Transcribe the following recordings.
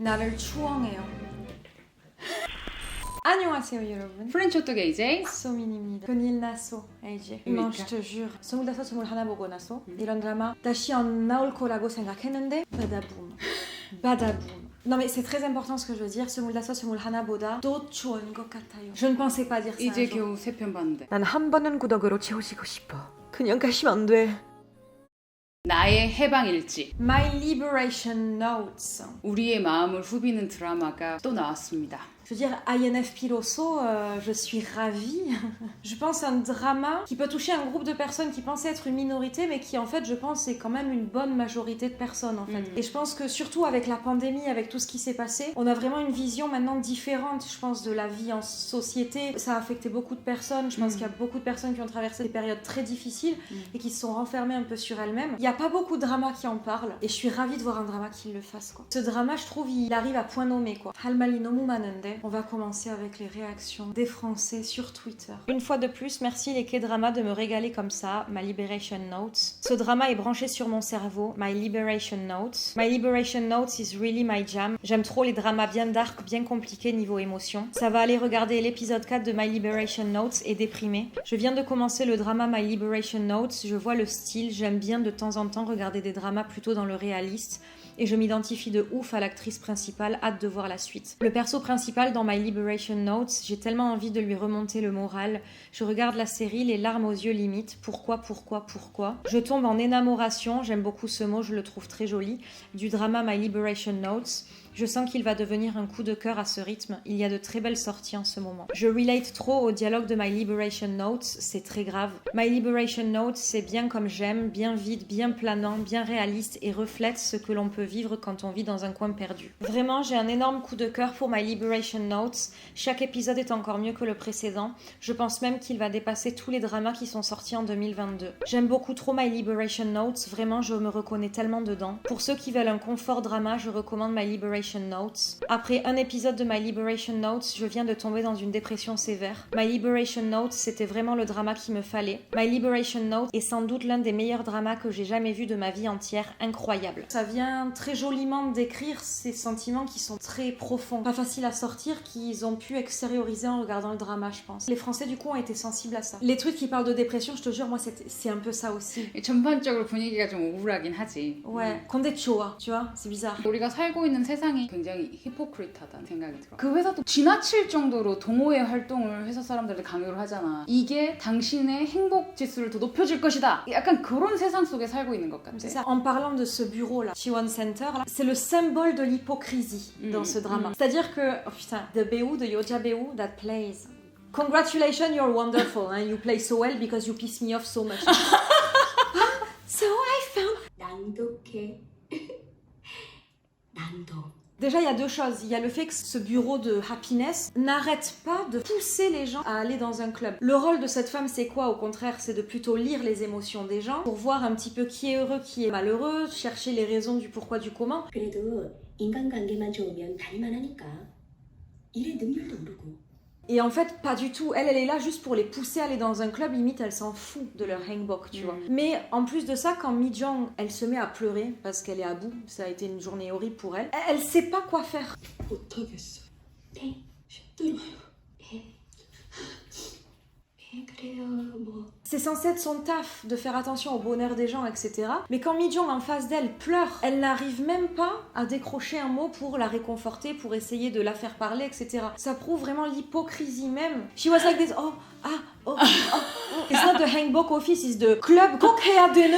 나를 추앙해요. 안녕하세요 여러분. 프렌치 호떡 AJ 소민입니다. 그닐 나소 AJ. Non, je te jure. 스물 다섯 스물 하나 보고 나서 이런 드라마 다시 안 나올 거라고 생각했는데 바다붐. 바다붐. Non mais c'est très important ce que je veux dire. 스물 다섯 스물 하나 보다 더 좋은 것 같아요. Je ne pensais pas dire ça. 이제 겨우 3편 봤는데 난 한 번은 구독으로 채우시고 싶어. 그냥 가시면 안 돼. 나의 해방일지 My Liberation Notes. 우리의 마음을 후비는 드라마가 또 나왔습니다. Je veux dire, INF Piloso, je suis ravie. Je pense un drama qui peut toucher un groupe de personnes qui pensaient être une minorité, mais qui en fait, je pense, est quand même une bonne majorité de personnes en fait. Et je pense que surtout avec la pandémie, avec tout ce qui s'est passé, on a vraiment une vision maintenant différente, je pense, de la vie en société. Ça a affecté beaucoup de personnes. Je pense qu'il y a beaucoup de personnes qui ont traversé des périodes très difficiles et qui se sont renfermées un peu sur elles-mêmes. Il n'y a pas beaucoup de dramas qui en parlent, et je suis ravie de voir un drama qui le fasse, quoi. Ce drama, je trouve, il arrive à point nommé, quoi. Halmali no Mumanende. On va commencer avec les réactions des Français sur Twitter. Une fois de plus, merci les K-dramas de me régaler comme ça. My Liberation Notes. Ce drama est branché sur mon cerveau. My Liberation Notes. My Liberation Notes is really my jam. J'aime trop les dramas bien dark, bien compliqués niveau émotion. Ça va aller regarder l'épisode 4 de My Liberation Notes et déprimer. Je viens de commencer le drama My Liberation Notes. Je vois le style. J'aime bien de temps en temps regarder des dramas plutôt dans le réaliste. Et je m'identifie de ouf à l'actrice principale, hâte de voir la suite. Le perso principal dans My Liberation Notes, j'ai tellement envie de lui remonter le moral. Je regarde la série, les larmes aux yeux limite. Pourquoi ? Je tombe en énamoration, j'aime beaucoup ce mot, je le trouve très joli, du drama My Liberation Notes. Je sens qu'il va devenir un coup de cœur à ce rythme. Il y a de très belles sorties en ce moment. Je relate trop au dialogue de My Liberation Notes, c'est très grave. My Liberation Notes, c'est bien comme j'aime, bien vide, bien planant, bien réaliste et reflète ce que l'on peut vivre quand on vit dans un coin perdu. Vraiment, j'ai un énorme coup de cœur pour My Liberation Notes. Chaque épisode est encore mieux que le précédent. Je pense même qu'il va dépasser tous les dramas qui sont sortis en 2022. J'aime beaucoup trop My Liberation Notes, vraiment je me reconnais tellement dedans. Pour ceux qui veulent un confort drama, je recommande My Liberation Notes. Après un épisode de My Liberation Notes, je viens de tomber dans une dépression sévère. My Liberation Notes, c'était vraiment le drama qu'il me fallait. My Liberation Notes est sans doute l'un des meilleurs dramas que j'ai jamais vu de ma vie entière, incroyable. Ça vient très joliment décrire ces sentiments qui sont très profonds, pas faciles à sortir, qu'ils ont pu extérioriser en regardant le drama, je pense. Les Français du coup ont été sensibles à ça. Les trucs qui parlent de dépression, je te jure, moi c'est un peu ça aussi. 전반적으로 분위기가 좀 우울하긴 하지. Ouais, 근데 좋아, tu vois, c'est bizarre. 우리가 살고 있는 세상이 굉장히 히포크리트하다는 생각이 들어. 그 회사도 지나칠 정도로 동호회 활동을 회사 사람들한테 강요를 하잖아. 이게 당신의 행복 지수를 더 높여줄 것이다. 약간 그런 세상 속에 살고 있는 것 같아. C'est ça. En parlant de ce bureau là, Chiwon Center, là, c'est le symbole de l'hypocrisie dans ce drama. C'est-à-dire que, oh putain, the Beou, the Yoja Beou that plays. Congratulations, you're wonderful. Hein? You play so well because you piss me off so much. So I found. 낭독해. 낭독. Déjà, il y a deux choses. Il y a le fait que ce bureau de happiness n'arrête pas de pousser les gens à aller dans un club. Le rôle de cette femme, c'est quoi ? Au contraire, c'est de plutôt lire les émotions des gens pour voir un petit peu qui est heureux, qui est malheureux, chercher les raisons du pourquoi, du comment. 그래도 인간관계만 좋으면 다닐만 하니까. 일의 능률도 오르고. Et en fait, pas du tout. Elle est là juste pour les pousser à aller dans un club. Limite, elle s'en fout de leur hangbok, tu vois. Mais en plus de ça, quand Mi-jong, elle se met à pleurer parce qu'elle est à bout, ça a été une journée horrible pour elle, elle sait pas quoi faire. 못하겠어. 네, 힘들어요. 그래요, 뭐. C'est censé être son taf de faire attention au bonheur des gens, etc. Mais quand Mi-jong en face d'elle pleure, elle n'arrive même pas à décrocher un mot pour la réconforter, pour essayer de la faire parler, etc. Ça prouve vraiment l'hypocrisie même. She was like this, oh. It's not the hangbok office, it's the club.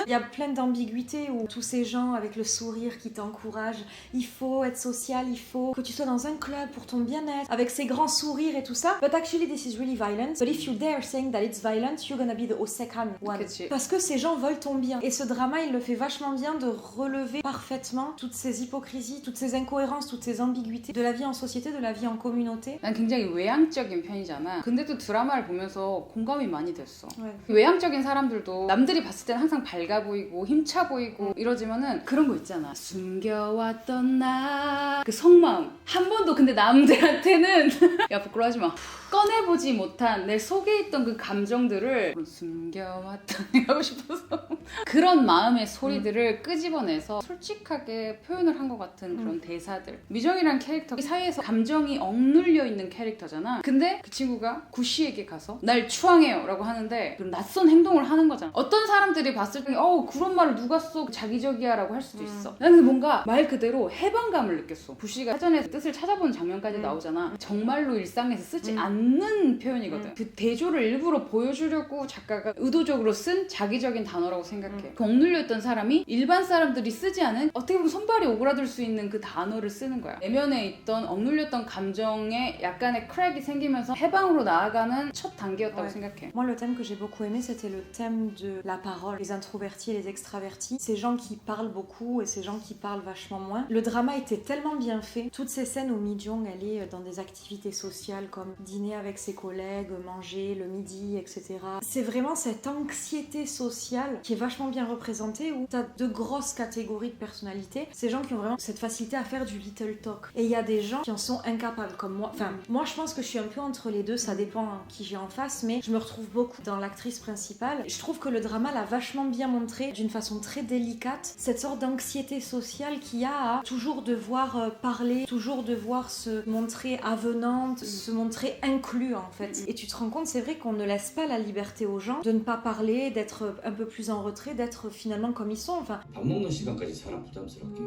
Il y a plein d'ambiguïtés où tous ces gens avec le sourire qui t'encouragent, il faut être social, il faut que tu sois dans un club pour ton bien-être, avec ces grands sourires et tout ça. But actually this is really violent. But if you dare saying that it's violent, you're gonna be the second one. Parce que ces gens veulent ton bien. Et ce drama, il le fait vachement bien de relever parfaitement toutes ces hypocrisies, toutes ces incohérences, toutes ces ambiguïtés de la vie en société, de la vie en communauté. 난 굉장히 외향적인 편이잖아. 근데 또 드라마를 보면서 공감이 많이 됐어. 네. 외향적인 사람들도 남들이 봤을 때는 항상 밝아 보이고 힘차 보이고 이러지만은 그런 거 있잖아. 숨겨왔던 나 그 속마음 한 번도 근데 남들한테는 야 부끄러워하지 마. 꺼내보지 못한 내 속에 있던 그 감정들을 숨겨왔다 하고 싶어서 그런 마음의 소리들을 끄집어내서 솔직하게 표현을 한 것 같은 그런 대사들. 미정이란 캐릭터 이 사이에서 감정이 억눌려 있는 캐릭터잖아. 근데 그 친구가 구시에게 가서 날 추앙해요 라고 하는데 그런 낯선 행동을 하는 거잖아. 어떤 사람들이 봤을 때 그런 말을 누가 써 자기적이야 라고 할 수도 있어. 나는 뭔가 말 그대로 해방감을 느꼈어. 구시가 사전에 뜻을 찾아보는 장면까지 나오잖아. 정말로 일상에서 쓰지 않는 표현이거든. 그 대조를 일부러 보여주려고 작가가 의도적으로 쓴 자기적인 단어라고 생각해. 그 억눌려있던 사람이 일반 사람들이 쓰지 않은 어떻게 보면 손발이 오그라들 수 있는 그 단어를 쓰는 거야. 내면에 있던 억눌렸던 감정에 약간의 크랙이 생기면서 해방으로 나아가는 첫 단계였다고 생각해. Moi, le thème que j'ai beaucoup aimé, c'était le thème de la parole. Les introvertis et les extravertis. Ces gens qui parlent beaucoup et ces gens qui parlent vachement moins. Le drama était tellement bien fait. Toutes ces scènes où Mi Jong, elle est dans des activités sociales comme dîner avec ses collègues, manger le midi, etc. C'est vraiment cette anxiété sociale qui est vachement bien représentée où t'as deux grosses catégories de personnalités. Ces gens qui ont vraiment cette facilité à faire du little talk. Et il y a des gens qui en sont incapables, comme moi. Enfin, moi, je pense que je suis un peu entre les deux. Ça dépend qui j'ai en face, mais je me retrouve beaucoup dans l'actrice principale. Je trouve que le drama l'a vachement bien montré d'une façon très délicate. Cette sorte d'anxiété sociale qu'il y a à toujours devoir parler, toujours devoir se montrer avenante, se montrer inclus en fait. Et tu te rends compte, c'est vrai qu'on ne laisse pas la liberté aux gens de ne pas parler, d'être un peu plus en retrait, d'être finalement comme ils sont. Enfin, 밥 먹는 시간까지 사람 부담스럽게.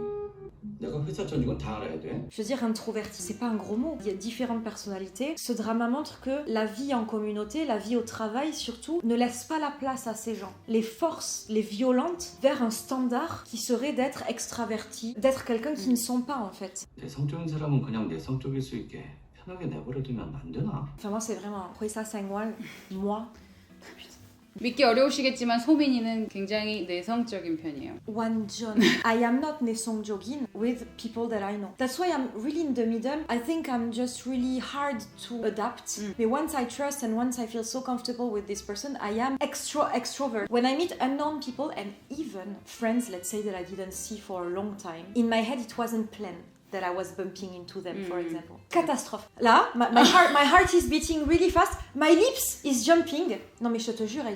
내가 회사 전직은 다 알아야 돼. je veux dire, introverti, c'est pas un gros mot. Il y a différentes personnalités. Ce drama montre que la vie en communauté, la vie au travail surtout, ne laisse pas la place à ces gens. Les forces, les violentes vers un standard qui serait d'être extraverti, d'être quelqu'un qui ne sont pas en fait. 내성적인 사람은 그냥 내성적일 수 있게 편하게 내버려두면 안 되나? Enfin moi c'est vraiment, ça Sangwal, moi. 믿기 어려우시겠지만 소민이는 굉장히 내성적인 편이에요. 완전. I am not 내성적인 with people that I know. That's why I'm really in the middle. I think I'm just really hard to adapt. But once I trust and once I feel so comfortable with this person, I am extrovert. When I meet unknown people and even friends, let's say that I didn't see for a long time, in my head it wasn't planned that I was bumping into them, for example. Catastrophe. Là, my heart is beating really fast. My lips is jumping. Non mais je te jure, I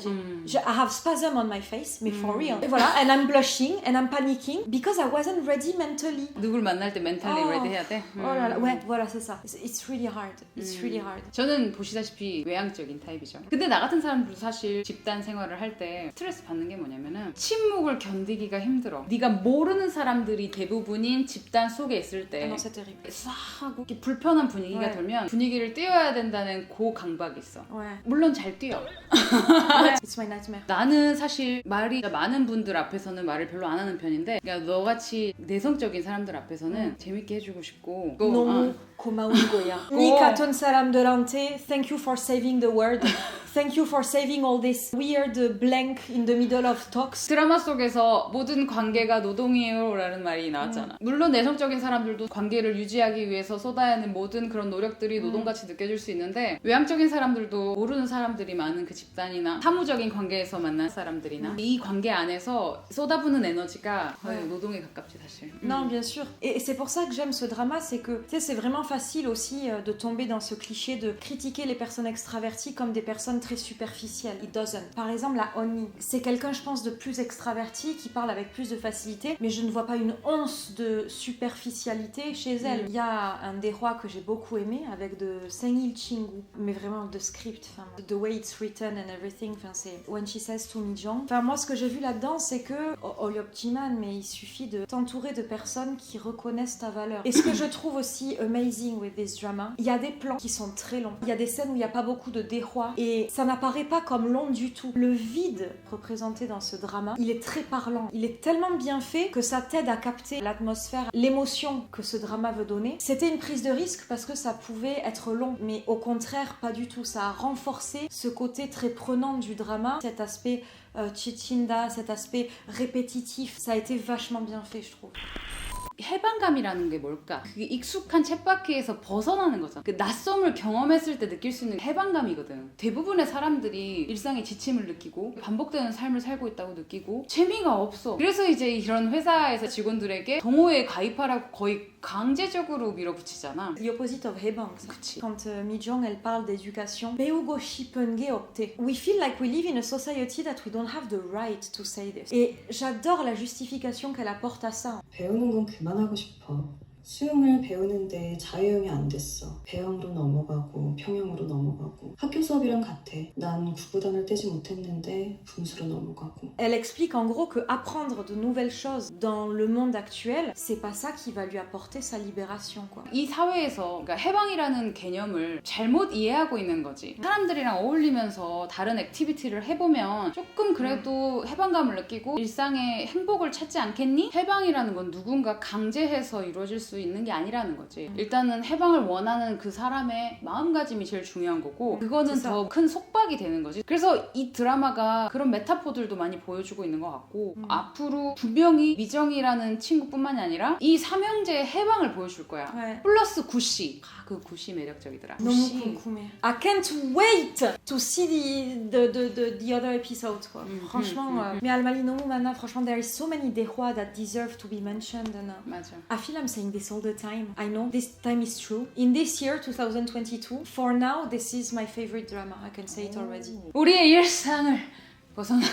have spasm on my face, mais for real. Et voilà, and I'm blushing and I'm panicking because I wasn't ready mentally. 누굴 만날 때 멘탈리 ready 해야 돼? Oh là là, ouais, voilà, c'est ça. It's really hard. It's really hard. 저는 보시다시피 외향적인 타입이죠. 근데 나 같은 사람들도 사실 집단 생활을 할 때 스트레스 받는 게 뭐냐면은 침묵을 견디기가 힘들어. 네가 모르는 사람들이 대부분인 집단 속에 있을 때 Non, c'est terrible. 싸하고 불편한 분위기가 네. 들면 분위기를 띄워야 된다는 그 강박이 있어. Ouais. 물론 잘 뛰어. It's my nightmare. 나는 사실 말이 많은 분들 앞에서는 말을 별로 안 하는 편인데 그러니까 너같이 내성적인 사람들 앞에서는 재밌게 해주고 싶고 너무 고마운 거야. 니 같은 사람들한테 thank you for saving the world. Thank you for saving all this weird blank in the middle of talks. 드라마 속에서 모든 관계가 노동이에요 라는 말이 나왔잖아. 물론 내성적인 사람들도 관계를 유지하기 위해서 쏟아야 하는 모든 그런 노력들이 노동같이 느껴질 수 있는데 외향적인 사람들도 모르는 사람들이 많은 그 집단이나 사무적인 관계에서 만난 사람들이나 이 관계 안에서 쏟아부는 에너지가 거의 노동에 가깝지 사실. Non, bien sûr. Et c'est pour ça que j'aime ce drama, c'est que tu sais, c'est vraiment facile aussi de tomber dans ce cliché de critiquer les personnes extraverties comme des personnes très superficielles. It doesn't. Par exemple, la Oni, c'est quelqu'un, je pense, de plus extraverti qui parle avec plus de facilité, mais je ne vois pas une once de superficialité chez elle. Il y a un des rois que j'ai beaucoup aimé avec de Sengil Chingu, mais vraiment de script, enfin, the way it's written and everything, enfin, c'est When She Says to Mi Jong. Enfin, moi, ce que j'ai vu là-dedans, c'est que Oyopjiman, mais il suffit de t'entourer de personnes qui reconnaissent ta valeur. Et ce que je trouve aussi amazing with this drama, il y a des plans qui sont très longs. Il y a des scènes où il n'y a pas beaucoup de dérois et ça n'apparaît pas comme long du tout. Le vide représenté dans ce drama, il est très parlant. Il est tellement bien fait que ça t'aide à capter l'atmosphère, l'émotion que ce drama veut donner. C'était une prise de risque parce que ça pouvait être long, mais au contraire, pas du tout. Ça a renforcé ce côté très prenant du drama, cet aspect chichinda, cet aspect répétitif. Ça a été vachement bien fait, je trouve. 해방감이라는 게 뭘까? 그게 익숙한 쳇바퀴에서 벗어나는 거잖아. 그 낯섦을 경험했을 때 느낄 수 있는 해방감이거든. 대부분의 사람들이 일상의 지침을 느끼고 반복되는 삶을 살고 있다고 느끼고 재미가 없어. 그래서 이제 이런 회사에서 직원들에게 동호회에 가입하라고 거의 강제적으로 밀어붙이잖아. The opposite of 해방. 그치. Quand Mi-jong elle parle d'éducation, 배우고 싶은 게 없대. We feel like we live in a society that we don't have the right to say this. Et j'adore la justification qu'elle apporte à ça. 배우는 건 그만하고 싶어. 수영을 배우는데 자유형이 안 됐어. 배영으로 넘어가고 평형으로 넘어가고 학교 수업이랑 같아. 난 구구단을 떼지 못했는데 분수로 넘어가고. Elle explique en gros que apprendre de nouvelles choses dans le monde actuel, c'est pas ça qui va lui apporter sa libération, quoi. 이 사회에서 그러니까 해방이라는 개념을 잘못 이해하고 있는 거지. 사람들이랑 어울리면서 다른 액티비티를 해보면 조금 그래도 해방감을 느끼고 일상의 행복을 찾지 않겠니? 해방이라는 건 누군가 강제해서 이루어질 수 있는 게 아니라는 거지. 일단은 해방을 원하는 그 사람의 마음가짐이 제일 중요한 거고 그거는 더 큰 속박이 되는 거지. 그래서 이 드라마가 그런 메타포들도 많이 보여주고 있는 것 같고 앞으로 분명히 미정이라는 친구뿐만이 아니라 이 삼형제의 해방을 보여줄 거야. Ouais. 플러스 구씨. 그 구씨 매력적이더라. 너무 궁금해. I can't wait to see the other episodes, quoi. Franchement, mais Al-Mali no Mana, franchement, there is so many dehua that deserve to be mentioned. And, 맞아. I feel I'm saying this all the time. I know this time is true. In this year, 2022, for now, this is my favorite drama. I can say it already. 우리의 일상을 벗어나